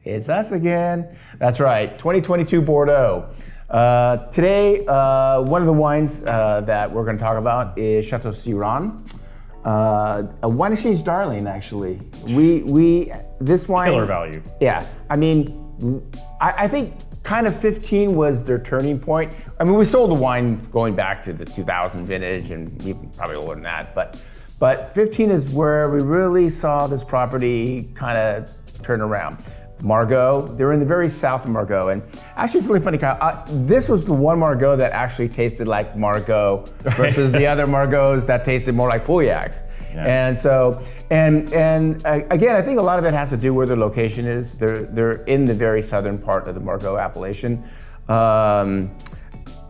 It's us again. That's right, 2022 Bordeaux. Today, one of the wines that we're going to talk about is Chateau Siran. A wine exchange darling, actually. This wine. Killer value. Yeah, I mean, I think kind of 15 was their turning point. I mean, we sold the wine going back to the 2000 vintage and even probably older than that, but 15 is where we really saw this property kind of turn around. Margaux, they're in the very south of Margaux, and actually it's really funny, Kyle, this was the one Margaux that actually tasted like Margaux versus the other Margaux that tasted more like Pauillacs. Yeah. And so, and again, I think a lot of it has to do where their location is. They're in the very southern part of the Margaux appellation. A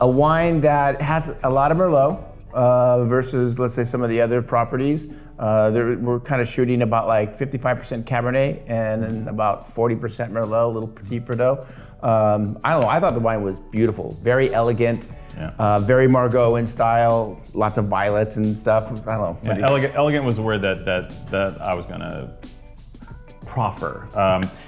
wine that has a lot of Merlot versus, let's say, some of the other properties. We're kind of shooting about like 55% Cabernet and about 40% Merlot, a little Petit Verdot. I don't know, I thought the wine was beautiful, very elegant, very Margaux in style, lots of violets and stuff. I don't know. Yeah, elegant was the word that I was gonna proffer.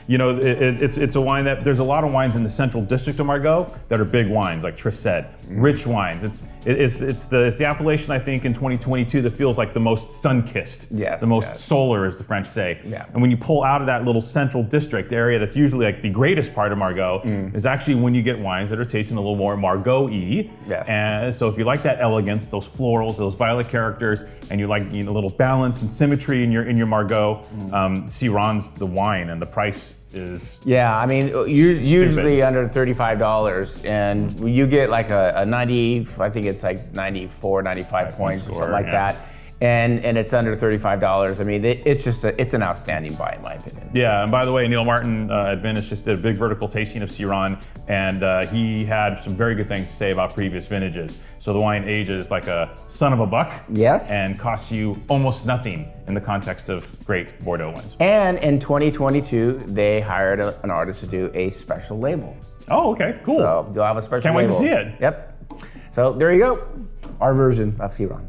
It's a wine that, there's a lot of wines in the central district of Margaux that are big wines, like Tristen, rich wines. It's the appellation, I think, in 2022 that feels like the most sun-kissed, the most solar, as the French say. Yeah. And when you pull out of that little central district area that's usually like the greatest part of Margaux, is actually when you get wines that are tasting a little more Margaux-y. Yes. And so if you like that elegance, those florals, those violet characters, and you like a little balance and symmetry in your Margaux, Siran's the wine, and the price is I mean, usually under $35, and you get like a 90, I think it's like 94, 95 points or something like that. And it's under $35. I mean, it's an outstanding buy in my opinion. Yeah, and by the way, Neil Martin at Vintage just did a big vertical tasting of Siran, and he had some very good things to say about previous vintages. So the wine ages like a son of a buck. Yes. And costs you almost nothing in the context of great Bordeaux wines. And in 2022, they hired an artist to do a special label. Oh, okay, cool. So you'll have a special label. Can't wait to see it. Yep. So there you go, our version of Siran.